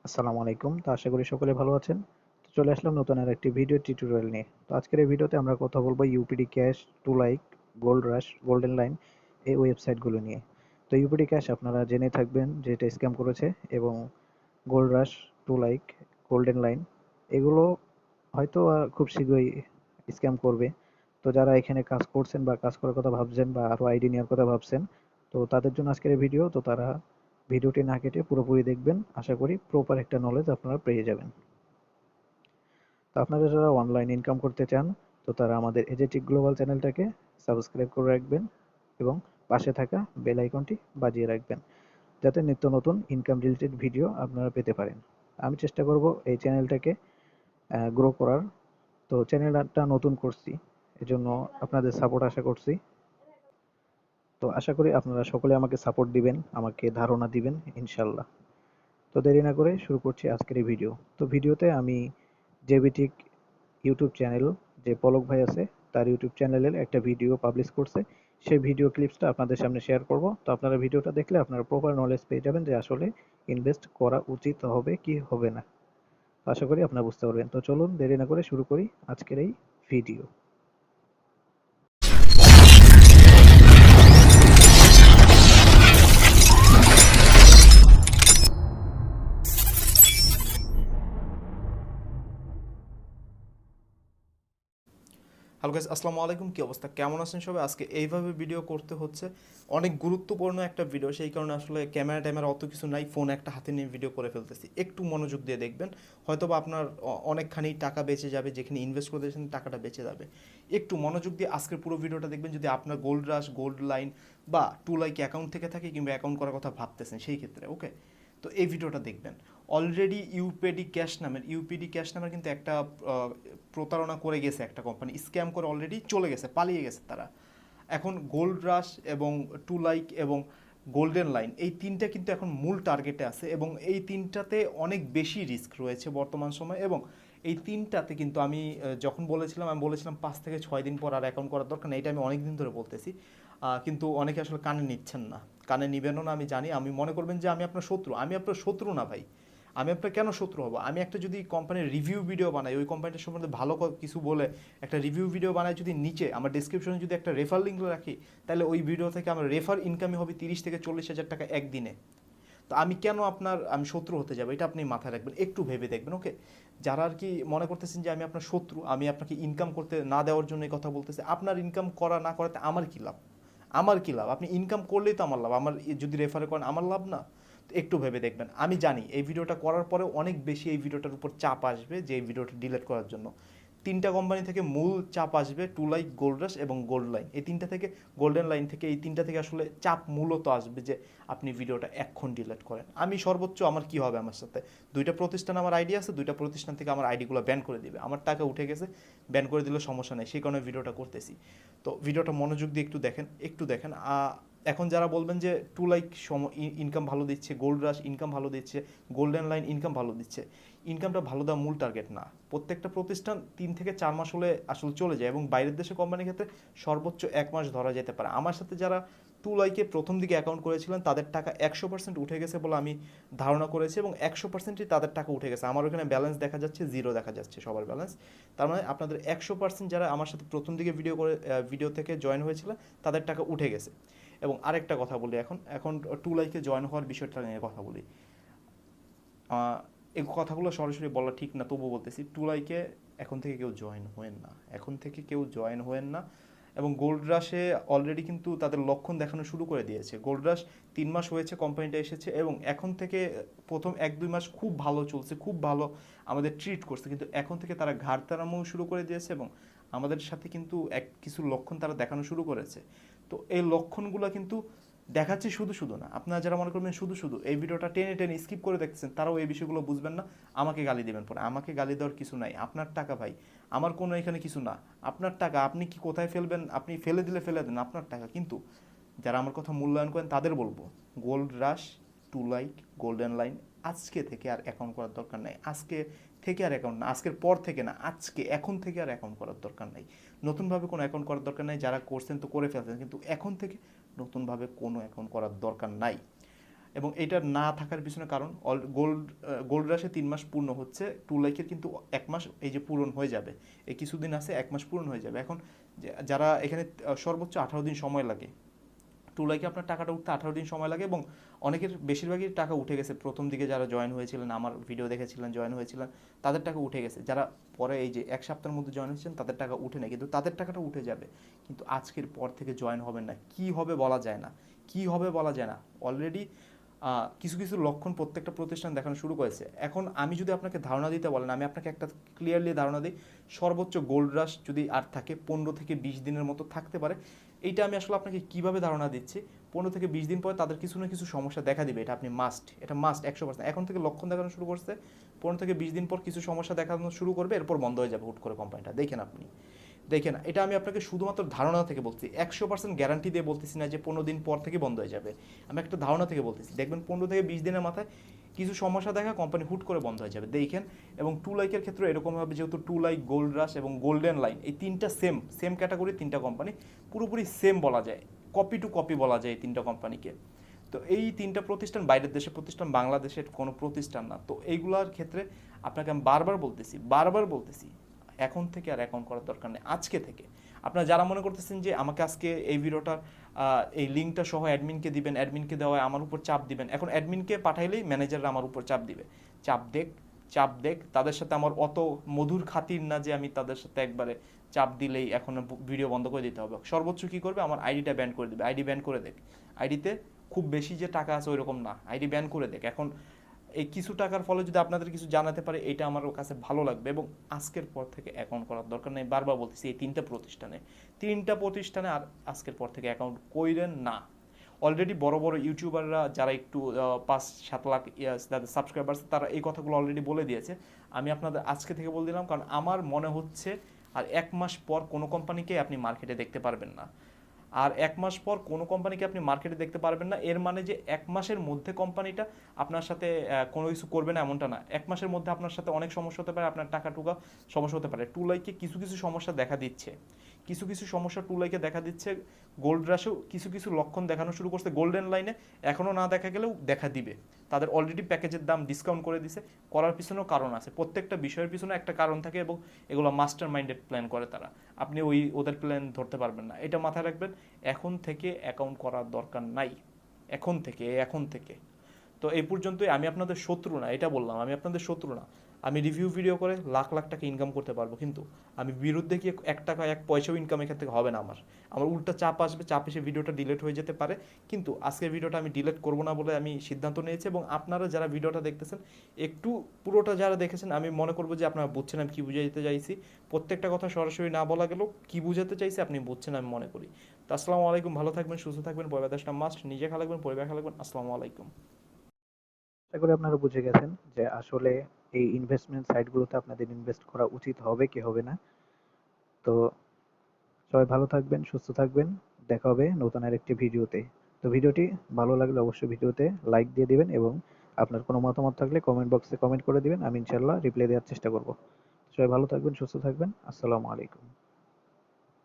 আসসালামু আলাইকুম। তো আশা করি সকলে ভালো আছেন। তো চলে আসলাম নতুন আরেকটি ভিডিও টিউটোরিয়াল নিয়ে। তো আজকের এই ভিডিওতে আমরা কথা বলবো ইউপিডি ক্যাশ, টুলাইক, গোল্ড রাশ, গোল্ডেন লাইন এই ওয়েবসাইটগুলো নিয়ে। তো ইউপিডি ক্যাশ আপনারা জেনে থাকবেন যে এটা স্ক্যাম করেছে, এবং গোল্ড রাশ, টুলাইক, গোল্ডেন লাইন এগুলো হয়তো খুব শীঘ্রই স্ক্যাম করবে। তো যারা এখানে কাজ করছেন বা কাজ করার কথা ভাবছেন বা আরো আইডি নেওয়ার কথা ভাবছেন, তো তাদের জন্য আজকের এই ভিডিও। তো তারা ভিডিওটি না কেটে পুরোপুরি দেখবেন। আশা করি প্রপার একটা নলেজ আপনারা পেয়ে যাবেন। তো আপনারা যারা অনলাইন ইনকাম করতে চান, তো তারা আমাদের এজেটিক গ্লোবাল চ্যানেলটাকে সাবস্ক্রাইব করে রাখবেন এবং পাশে থাকা বেল আইকনটি বাজিয়ে রাখবেন, যাতে নিত্য নতুন ইনকাম রিলেটেড ভিডিও আপনারা পেতে পারেন। আমি চেষ্টা করব এই চ্যানেলটাকে গ্রো করার। তো চ্যানেলটা নতুন করছি, এজন্য আপনাদের সাপোর্ট আশা করছি। তো আশা করি আপনারা সকলে আমাকে সাপোর্ট দিবেন, আমাকে ধারণা দিবেন ইনশাল্লাহ। তো দেরি না করে শুরু করছি আজকের এই ভিডিও। তো ভিডিওতে আমি জেবিটিক ইউটিউব চ্যানেল, যে পলক ভাই আছে, তার ইউটিউব চ্যানেলের একটা ভিডিও পাবলিশ করছে, সেই ভিডিও ক্লিপসটা আপনাদের সামনে শেয়ার করব। তো আপনারা ভিডিওটা দেখলে আপনারা প্রপার নলেজ পেয়ে যাবেন যে আসলে ইনভেস্ট করা উচিত হবে কি হবে না। আশা করি আপনারা বুঝতে পারবেন। তো চলুন দেরি না করে শুরু করি আজকের এই ভিডিও। হ্যালো গাইস, আসসালামু আলাইকুম। কি অবস্থা, কেমন আছেন সবাই? আজকে এইভাবে ভিডিও করতে হচ্ছে, অনেক গুরুত্বপূর্ণ একটা ভিডিও, সেই কারণে আসলে ক্যামেরা অত কিছু নাই, ফোন একটা হাতে নিয়ে ভিডিও করে ফেলতেছি। একটু মনোযোগ দিয়ে দেখবেন, হয়তো বা আপনার অনেকখানি টাকা বেঁচে যাবে, যেখানে ইনভেস্ট করে দিয়েছেন টাকাটা বেঁচে যাবে। একটু মনোযোগ দিয়ে আজকের পুরো ভিডিওটা দেখবেন। যদি আপনার গোল্ড রাশ, গোল্ড লাইন বা টু লাইক অ্যাকাউন্ট থেকে থাকে, কিংবা অ্যাকাউন্ট করার কথা ভাবতেছেন, সেই ক্ষেত্রে ওকে। তো এই ভিডিওটা দেখবেন। অলরেডি ইউপিডি ক্যাশ নামের কিন্তু একটা প্রতারণা করে গেছে একটা কোম্পানি, স্ক্যাম করে অলরেডি চলে গেছে, পালিয়ে গেছে তারা। এখন গোল্ড রাশ এবং টু লাইক এবং গোল্ডেন লাইন, এই তিনটা কিন্তু এখন মূল টার্গেটে আছে, এবং এই তিনটাতে অনেক বেশি রিস্ক রয়েছে বর্তমান সময়। এবং এই তিনটাতে কিন্তু আমি যখন আমি বলেছিলাম 5 থেকে 6 দিন পর আর অ্যাকাউন্ট করার দরকার নেই। এটা আমি অনেক দিন ধরে বলতেছি, কিন্তু অনেকে আসলে কানে নিচ্ছেন না। কানে নিবেনও না, আমি জানি। আমি মনে করবেন যে আমি আপনার শত্রু। আমি আপনার শত্রু না ভাই। আমি আপনার কেন শত্রু হব? আমি একটা যদি কোম্পানির রিভিউ ভিডিও বানাই, ওই কোম্পানিটার সম্বন্ধে ভালো কিছু বলে একটা রিভিউ ভিডিও বানাই, যদি নিচে আমার ডিসক্রিপশনে যদি একটা রেফার লিঙ্ক রাখি, তাহলে ওই ভিডিও থেকে আমার রেফার ইনকামই হবে 30 থেকে 40 হাজার টাকা একদিনে। তো আমি কেন আমি শত্রু হতে যাবো? এটা আপনি মাথায় রাখবেন, একটু ভেবে দেখবেন, ওকে। যারা আর কি মনে করতেছেন যে আমি আপনার শত্রু, আমি আপনাকে ইনকাম করতে না দেওয়ার জন্য এই কথা বলতেছি, আপনার ইনকাম করা না করাতে আমার কী লাভ? আমার কী লাভ? আপনি ইনকাম করলেই তো আমার লাভ। আমার যদি রেফারে করেন, আমার লাভ না? তো একটু ভেবে দেখবেন। আমি জানি এই ভিডিওটা করার পরে অনেক বেশি এই ভিডিওটার উপর চাপ আসবে, যে এই ভিডিওটা ডিলিট করার জন্য। তিনটা কোম্পানি থেকে মূল চাপ আসবে, টু লাইক, গোল্ড রাশ এবং গোল্ড লাইন। এই তিনটা থেকে, গোল্ডেন লাইন থেকে, এই তিনটা থেকে আসলে চাপ মূলত আসবে যে আপনি ভিডিওটা এক্ষণ ডিলিট করেন। আমি সর্বোচ্চ আমার কি হবে? আমার সাথে দুইটা প্রতিষ্ঠান, আমার আইডি আছে, দুইটা প্রতিষ্ঠান থেকে আমার আইডিগুলো ব্যান করে দিবে। আমার টাকা উঠে গেছে, ব্যান করে দিলে সমস্যা নেই, সেই কারণে ভিডিওটা করতেছি। তো ভিডিওটা মনোযোগ দিয়ে একটু দেখেন। এখন যারা বলবেন যে টু লাইক ইনকাম ভালো দিচ্ছে, গোল্ড রাশ ইনকাম ভালো দিচ্ছে, গোল্ডেন লাইন ইনকাম ভালো দিচ্ছে, ইনকামটা ভালো দেওয়া মূল টার্গেট না। প্রত্যেকটা প্রতিষ্ঠান 3 থেকে 4 মাস হলে আসলে চলে যায়, এবং বাইরের দেশের কোম্পানির ক্ষেত্রে সর্বোচ্চ 1 মাস ধরা যেতে পারে। আমার সাথে যারা টু লাইকে প্রথম দিকে অ্যাকাউন্ট করেছিলেন, তাদের টাকা 100% উঠে গেছে বলে আমি ধারণা করেছি, এবং 100%ই তাদের টাকা উঠে গেছে। আমার ওখানে ব্যালেন্স দেখা যাচ্ছে, জিরো দেখা যাচ্ছে সবার ব্যালেন্স। তার মানে আপনাদের 100% যারা আমার সাথে প্রথম দিকে ভিডিও থেকে জয়েন হয়েছিল, তাদের টাকা উঠে গেছে। এবং আরেকটা কথা বলি, এখন টু লাইকে জয়েন হওয়ার বিষয়টা নিয়ে কথা বলি। এই কথাগুলো সরাসরি বলা ঠিক না, তবু বলতেছি, টু লাইকে এখন থেকে কেউ জয়েন হয়েন না, এখন থেকে কেউ জয়েন হয়েন না। এবং গোল্ড রাশে অলরেডি কিন্তু তাদের লক্ষণ দেখানো শুরু করে দিয়েছে। গোল্ড রাশ 3 মাস হয়েছে কোম্পানিটা এসেছে, এবং এখন থেকে প্রথম 1-2 মাস খুব ভালো চলছে, খুব ভালো আমাদের ট্রিট করছে, কিন্তু এখন থেকে তারা ঘাড় তাড়ামো শুরু করে দিয়েছে, এবং আমাদের সাথে কিন্তু কিছু লক্ষণ তারা দেখানো শুরু করেছে। তো এই লক্ষণগুলো কিন্তু দেখাচ্ছি শুধু শুধু না। আপনারা যারা মনে করবেন শুধু শুধু এই ভিডিওটা টেনে টেনে স্কিপ করে দেখতেছেন, তারাও এই বিষয়গুলো বুঝবেন না, আমাকে গালি দেবেন পরে। আমাকে গালি দেওয়ার কিছু নাই, আপনার টাকা ভাই, আমার কোনো এখানে কিছু না। আপনার টাকা, আপনি কি কোথায় ফেলবেন? আপনি ফেলে দিলে ফেলে দেন, আপনার টাকা। কিন্তু যারা আমার কথা মূল্যায়ন করেন, তাদের বলবো, gold rush, to like, golden line আজকে থেকে আর অ্যাকাউন্ট করার দরকার নাই। আজকে থেকে আর অ্যাকাউন্ট না, আজকের পর থেকে না, আজকে এখন থেকে আর অ্যাকাউন্ট করার দরকার নাই। নতুনভাবে কোনো অ্যাকাউন্ট করার দরকার নাই। যারা করছেন তো করে ফেলছেন, কিন্তু এখন থেকে নতুনভাবে কোনো অ্যাকাউন্ট করার দরকার নাই। এবং এটা না থাকার পিছনে কারণ গোল্ড রাশে 3 মাস পূর্ণ হচ্ছে, টু লাইকের কিন্তু 1 মাস এই যে পূরণ হয়ে যাবে, এই কিছুদিন আছে 1 মাস পূরণ হয়ে যাবে। এখন যারা এখানে সর্বোচ্চ 18 দিন সময় লাগে, টু লাইকে আপনার টাকাটা উঠতে 18 দিন সময় লাগে, এবং অনেকের বেশিরভাগই টাকা উঠে গেছে। প্রথম দিকে যারা জয়েন হয়েছিলেন, আমার ভিডিও দেখেছিলেন, জয়েন হয়েছিলেন, তাদের টাকা উঠে গেছে। যারা পরে এই যে 1 সপ্তাহের মধ্যে জয়েন হয়েছেন তাদের টাকা উঠে নেই, কিন্তু তাদের টাকাটা উঠে যাবে। কিন্তু আজকের পর থেকে জয়েন হবেন না, কি হবে বলা যায় না, কি হবে বলা যায় না। অলরেডি কিছু কিছু লক্ষণ প্রত্যেকটা প্রতিষ্ঠান দেখানো শুরু করেছে। এখন আমি যদি আপনাকে ধারণা দিতে বলেন, আমি আপনাকে একটা ক্লিয়ারলি ধারণা দিই, সর্বোচ্চ গোল্ড রাশ যদি আর থাকে 15 থেকে 20 দিনের মতো থাকতে পারে। এইটা আমি আসলে আপনাকে কিভাবে ধারণা দিচ্ছি, 15 থেকে 20 দিন পরে তাদের কিছু না কিছু সমস্যা দেখা দিবে, এটা আপনি মাস্ট, এটা মাস্ট 100%। এখন থেকে লক্ষণ দেখানো শুরু করছে, 15 থেকে 20 দিন পর কিছু সমস্যা দেখানো শুরু করবে, এরপর বন্ধ হয়ে যাবে হুট করে কোম্পানিটা। দেখেন আপনি, দেখেন, এটা আমি আপনাকে শুধুমাত্র ধারণা থেকে বলছি, 100% গ্যারান্টি দিয়ে বলতেছি না যে 15 দিন পর থেকে বন্ধ হয়ে যাবে। আমি একটা ধারণা থেকে বলতেছি, দেখবেন 15 থেকে 20 দিনের মাথায় কিছু সমস্যা দেখা কোম্পানি হুট করে বন্ধ হয়ে যাবে, দেখেন। এবং টু লাইকের ক্ষেত্রে এরকম হবে, যেহেতু টু লাইক, গোল্ড রাশ এবং গোল্ডেন লাইন, এই তিনটা সেম সেম ক্যাটাগরি, তিনটা কোম্পানি পুরোপুরি সেম বলা যায়, কপি টু কপি বলা যায় এই তিনটা কোম্পানিকে। তো এই তিনটা প্রতিষ্ঠান বাইরের দেশের প্রতিষ্ঠান, বাংলাদেশের কোনো প্রতিষ্ঠান না। তো এইগুলোর ক্ষেত্রে আপনাকে আমি বারবার বলতেছি, বারবার বলতেছি, এখন থেকে আর অ্যাকাউন্ট করার দরকার নেই, আজকে থেকে। আপনারা যারা মনে করতেছেন যে আমাকে আজকে এই ভিডিওটার এই লিঙ্কটা সহ অ্যাডমিনকে দিবেন, অ্যাডমিনকে দেওয়ায় আমার উপর চাপ দিবেন, এখন অ্যাডমিনকে পাঠাইলেই ম্যানেজাররা আমার উপর চাপ দিবে। চাপ দেখ, চাপ দেখ, তাদের সাথে আমার অত মধুর খাতির না যে আমি তাদের সাথে একবারে চাপ দিলেই এখন ভিডিও বন্ধ করে দিতে হবে। সর্বোচ্চ কী করবে, আমার আইডিটা ব্যান করে দেবে। আইডি ব্যান করে দেখ, আইডিতে খুব বেশি যে টাকা আছে ওইরকম না, আইডি ব্যান করে দেখ। এখন এই কিছু টাকার ফলে যদি আপনাদের কিছু জানাতে পারে, এটা আমার কাছে ভালো লাগবে। এবং আজকের পর থেকে অ্যাকাউন্ট করার দরকার নেই, বারবার বলতেছি, এই তিনটা প্রতিষ্ঠানে আর আজকের পর থেকে অ্যাকাউন্ট কইরেন না। অলরেডি বড় বড় ইউটিউবাররা যারা একটু 5-7 লাখ যাদের সাবস্ক্রাইবার আছে, তারা এই কথাগুলো অলরেডি বলে দিয়েছে। আমি আপনাদের আজকে থেকে বলে দিলাম, কারণ আমার মনে হচ্ছে আর 1 মাস পর কোনো কোম্পানিকে আপনি মার্কেটে দেখতে পারবেন না। আর 1 মাস পর কোনো কোম্পানিকে আপনি মার্কেটে দেখতে পারবেন না, এর মানে যে 1 মাসের মধ্যে কোম্পানিটা আপনার সাথে কোনো কিছু করবে না এমনটা না। 1 মাসের মধ্যে আপনার সাথে অনেক সমস্যা হতে পারে, আপনার টাকা টুকা সমস্যা হতে পারে। টু লাইকে কিছু কিছু সমস্যা দেখা দিচ্ছে, কিছু কিছু সমস্যা টু লাইকে দেখা দিচ্ছে। গোল্ড রাশেও কিছু কিছু লক্ষণ দেখানো শুরু করছে, গোল্ডেন লাইনে এখনও না দেখা গেলেও দেখা দিবে। তাদের অলরেডি প্যাকেজের দাম ডিসকাউন্ট করে দিছে, করার পিছনেও কারণ আছে, প্রত্যেকটা বিষয়ের পিছনে একটা কারণ থাকে, এবং এগুলো মাস্টার মাইন্ডেড প্ল্যান করে তারা। আপনি ওদের প্ল্যান ধরতে পারবেন না, এটা মাথায় রাখবেন। এখন থেকে অ্যাকাউন্ট করার দরকার নাই, এখন থেকে। তো এই পর্যন্তই। আমি আপনাদের শত্রু না, এটা বললাম, আমি আপনাদের শত্রু না। আমি রিভিউ ভিডিও করে লাখ লাখ টাকা ইনকাম করতে পারবো, কিন্তু আমি বিরুদ্ধে গিয়ে 1 টাকা 1 পয়সাও ইনকাম এখান থেকে হবে না। আমার উল্টা চাপ আসবে, চাপ এসে ভিডিওটা ডিলিট হয়ে যেতে পারে। কিন্তু আজকের ভিডিওটা আমি ডিলিট করবো না বলে আমি সিদ্ধান্ত নিয়েছি। এবং আপনারা যারা ভিডিওটা দেখতেছেন, একটু পুরোটা যারা দেখেছেন, আমি মনে করবো যে আপনারা বুঝছেন আমি কী বুঝাইতে চাইছি। প্রত্যেকটা কথা সরাসরি না বলা গেলেও কী বুঝাতে চাইছি আপনি বুঝছেন, আমি মনে করি। তো আসসালামু আলাইকুম, ভালো থাকবেন, সুস্থ থাকবেন, পরিবার দেশটা মাস্ট, নিজে খেয়াল রাখবেন, পরিবার খেয়াল রাখবেন। আসসালামু আলাইকুম। আশা করি আপনারা বুঝে গেছেন যে আসলে এই ইনভেস্টমেন্ট সাইটগুলোতে আপনাদের ইনভেস্ট করা উচিত হবে কি হবে না। তো সবাই ভালো থাকবেন, সুস্থ থাকবেন। দেখা হবে নতুন আরেকটি ভিডিওতে। তো ভিডিওটি ভালো লাগলে অবশ্যই ভিডিওতে লাইক দিয়ে দিবেন, এবং আপনার কোনো মতামত থাকলে কমেন্ট বক্সে কমেন্ট করে দিবেন। আমি ইনশাআল্লাহ রিপ্লাই দেওয়ার চেষ্টা করব। সবাই ভালো থাকবেন, সুস্থ থাকবেন। আসসালামু আলাইকুম।